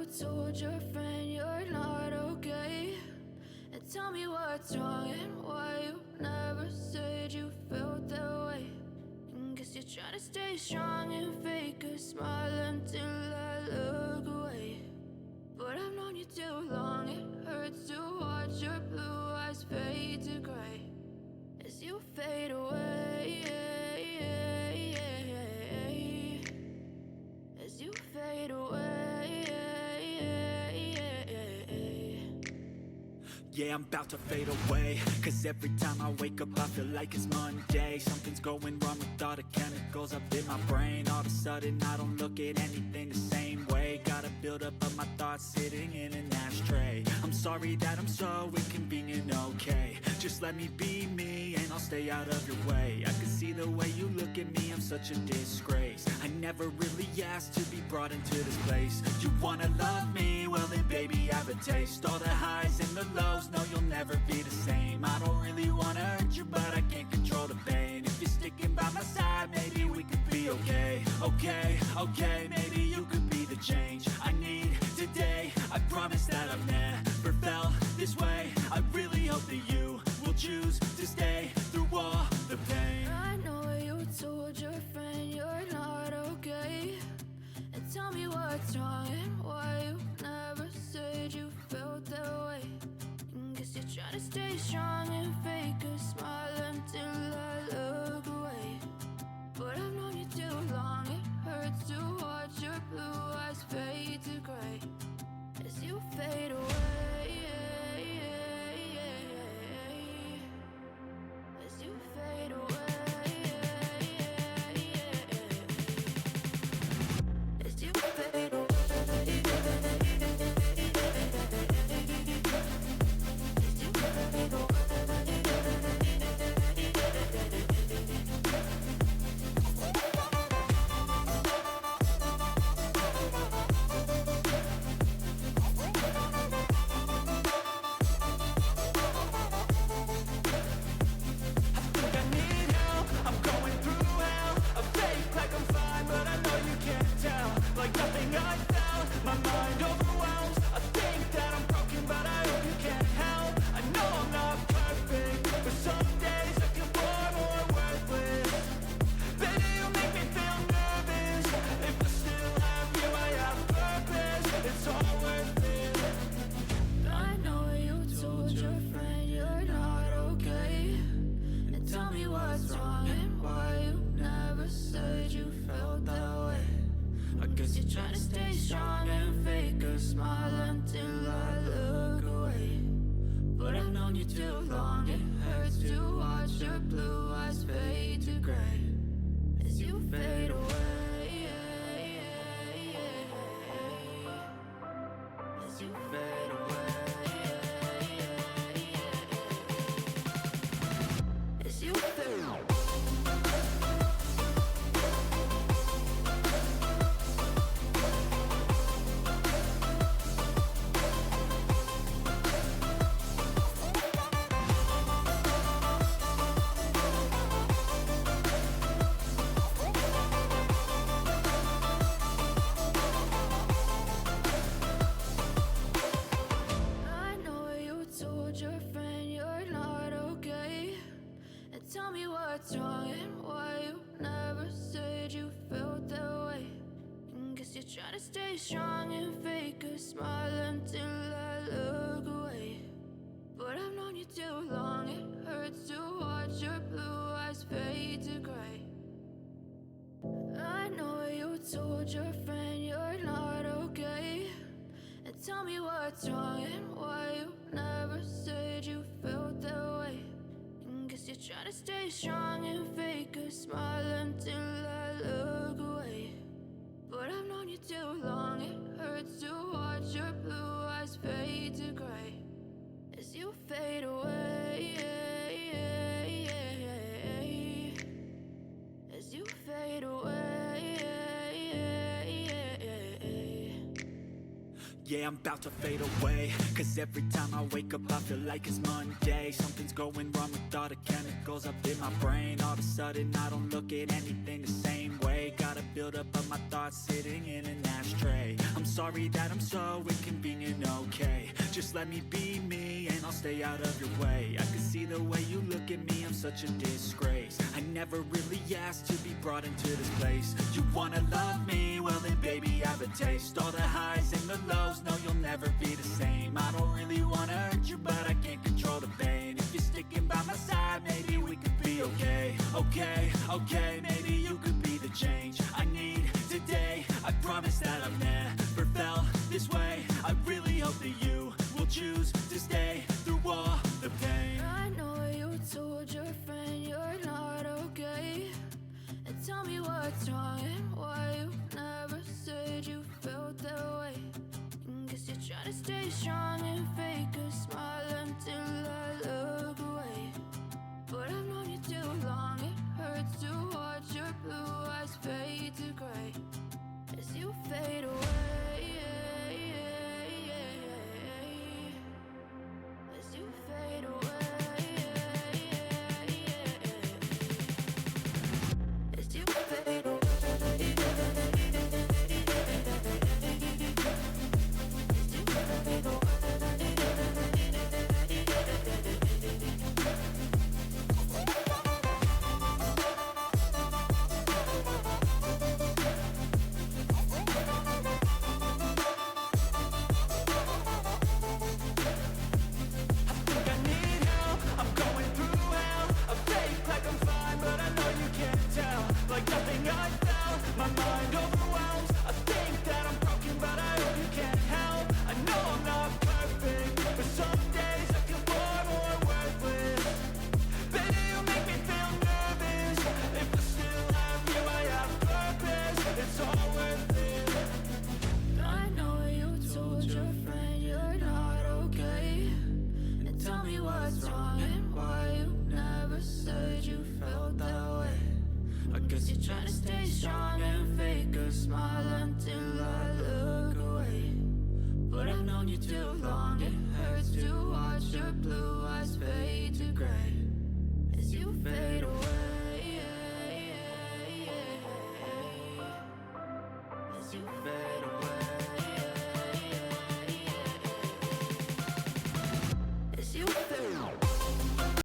told your friend you're not okay? And tell me what's wrong and why you never said you felt that way. And guess you're trying to stay strong and fake a smile until I look away. But I've known you too long, it hurts to watch your blue eyes fade to gray as you fade away, as you fade away. Yeah, I'm about to fade away, cause every time I wake up I feel like it's Monday. Something's going wrong with all the chemicals up in my brain. All of a sudden I don't look at anything the same way. Gotta build up of my thoughts sitting in an ashtray. I'm sorry that I'm so inconvenient, okay? Just let me be me and I'll stay out of your way. I can see the way you look at me, I'm such a disgrace. I never really asked to be brought into this place. You wanna love me? Well then baby have a taste. All the highs and the lows, no you'll never be the same. I don't really wanna hurt you but I can't control the pain. If you're sticking by my side, maybe we could be okay. Okay, maybe you could be the change I need today. I promise that I've never felt this way. I really hope that you will choose to stay through all the pain. I know you told your friend you're not okay. And tell me what's wrong and why you never said you felt that way. And guess you're trying to stay strong and fake a smile until I look away. But I've known you too long, it hurts to watch your blue eyes fade to gray as you fade away, as you fade away, as you fade away. Yeah, I'm about to fade away, cause every time I wake up I feel like it's Monday. Something's going wrong with all the chemicals up in my brain. All of a sudden I don't look at anything the same way. Gotta build up of my thoughts sitting in an ashtray. I'm sorry that I'm so inconvenient, okay? Just let me be me and I'll stay out of your way. I can see the way you look at me, I'm such a disgrace. I never really asked to be brought into this place. You wanna love me? Well then baby I have a taste. All the highs and the lows, no you'll never be the same. I don't really wanna hurt you but I can't control the pain. If you're sticking by my side, maybe we could be okay. Okay, okay, maybe you could be the change I need today. I promise that I've never felt this way. I really hope that you will choose to stay through all the pain. I know you told your friend you're not okay, and tell me what's wrong and why you never said you felt that way. Guess you're trying to stay strong and fake a smile until I look away. But I've known you too long, it hurts to watch your blue eyes fade to gray as you fade away. As you fade away. As you fade away. You're trying to stay strong and fake a smile until I look away. But I've known you too long, it hurts to watch your blue eyes fade to gray as you fade away. As you fade